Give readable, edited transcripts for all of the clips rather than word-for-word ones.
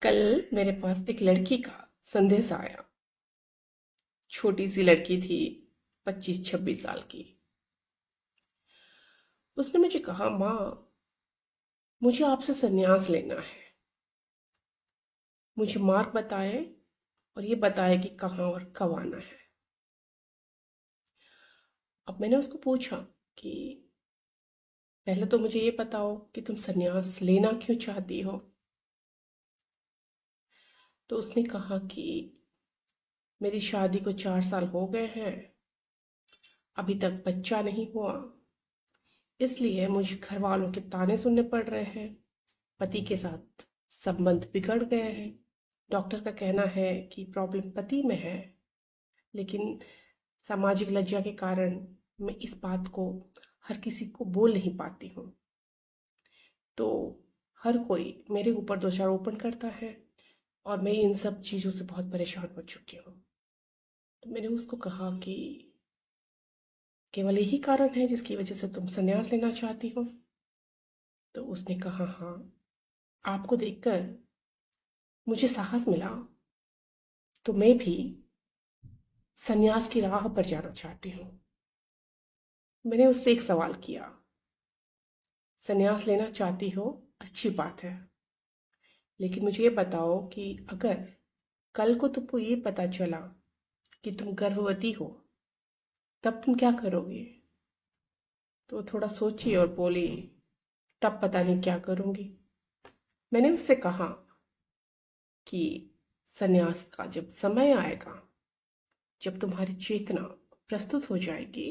कल मेरे पास एक लड़की का संदेश आया। छोटी सी लड़की थी, 25-26 साल की। उसने मुझे कहा, माँ, मुझे आपसे संन्यास लेना है। मुझे मार्ग बताए और ये बताए कि कहाँ और कब आना है। अब मैंने उसको पूछा कि पहले तो मुझे ये बताओ कि तुम संन्यास लेना क्यों चाहती हो। तो उसने कहा कि मेरी शादी को 4 साल हो गए हैं, अभी तक बच्चा नहीं हुआ, इसलिए मुझे घर वालों के ताने सुनने पड़ रहे हैं। पति के साथ संबंध बिगड़ गए हैं। डॉक्टर का कहना है कि प्रॉब्लम पति में है, लेकिन सामाजिक लज्जा के कारण मैं इस बात को हर किसी को बोल नहीं पाती हूँ। तो हर कोई मेरे ऊपर दोषारोपण करता है और मैं इन सब चीज़ों से बहुत परेशान हो चुकी हूँ। तो मैंने उसको कहा कि केवल यही कारण है जिसकी वजह से तुम संन्यास लेना चाहती हो। तो उसने कहा, हाँ, आपको देखकर मुझे साहस मिला, तो मैं भी संन्यास की राह पर जाना चाहती हूँ। मैंने उससे एक सवाल किया, संन्यास लेना चाहती हो, अच्छी बात है, लेकिन मुझे ये बताओ कि अगर कल को तुमको ये पता चला कि तुम गर्भवती हो, तब तुम क्या करोगे। तो थोड़ा सोची और बोली, तब पता नहीं क्या करूँगी। मैंने उससे कहा कि संन्यास का जब समय आएगा, जब तुम्हारी चेतना प्रस्तुत हो जाएगी,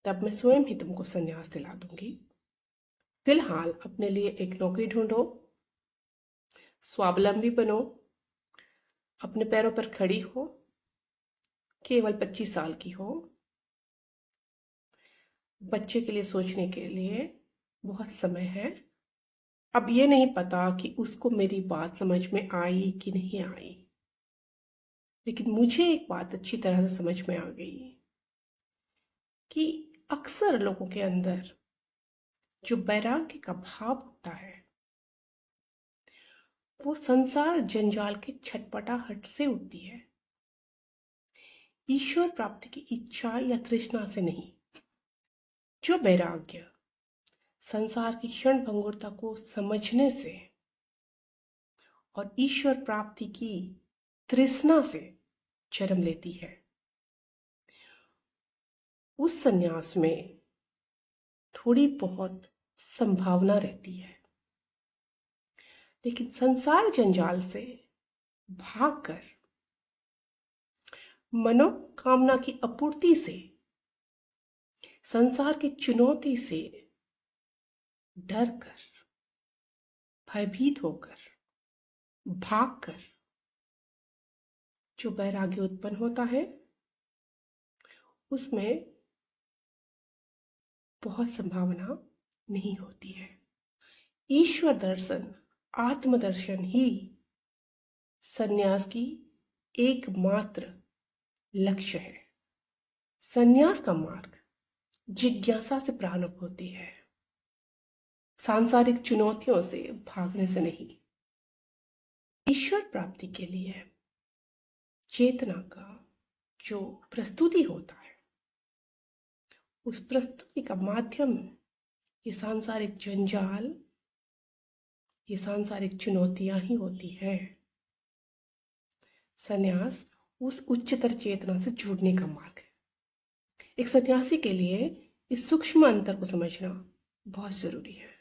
तब मैं स्वयं ही तुमको संन्यास दिला दूंगी। फिलहाल अपने लिए एक नौकरी ढूंढो, स्वावलंबी बनो, अपने पैरों पर खड़ी हो, केवल 25 साल की हो। बच्चे के लिए सोचने के लिए बहुत समय है। अब ये नहीं पता कि उसको मेरी बात समझ में आई कि नहीं आई, लेकिन मुझे एक बात अच्छी तरह से समझ में आ गई कि अक्सर लोगों के अंदर जो वैराग्य का भाव होता है, वो संसार जंजाल के छटपटाहट से उठती है, ईश्वर प्राप्ति की इच्छा या तृष्णा से नहीं। जो वैराग्य संसार की क्षण भंगुरता को समझने से और ईश्वर प्राप्ति की तृष्णा से जन्म लेती है, उस संन्यास में थोड़ी बहुत संभावना रहती है। लेकिन संसार जंजाल से भागकर, मनोकामना की आपूर्ति से, संसार की चुनौती से डर कर, भयभीत होकर, भागकर जो वैराग्य उत्पन्न होता है, उसमें बहुत संभावना नहीं होती है। ईश्वर दर्शन, आत्मदर्शन ही संन्यास की एकमात्र लक्ष्य है। संन्यास का मार्ग जिज्ञासा से प्रारंभ होती है, सांसारिक चुनौतियों से भागने से नहीं। ईश्वर प्राप्ति के लिए चेतना का जो प्रस्तुति होता है, उस प्रस्तुति का माध्यम ये सांसारिक जंजाल, ये सांसारिक चुनौतियां ही होती है। संन्यास उस उच्चतर चेतना से जुड़ने का मार्ग है। एक सन्यासी के लिए इस सूक्ष्म अंतर को समझना बहुत जरूरी है।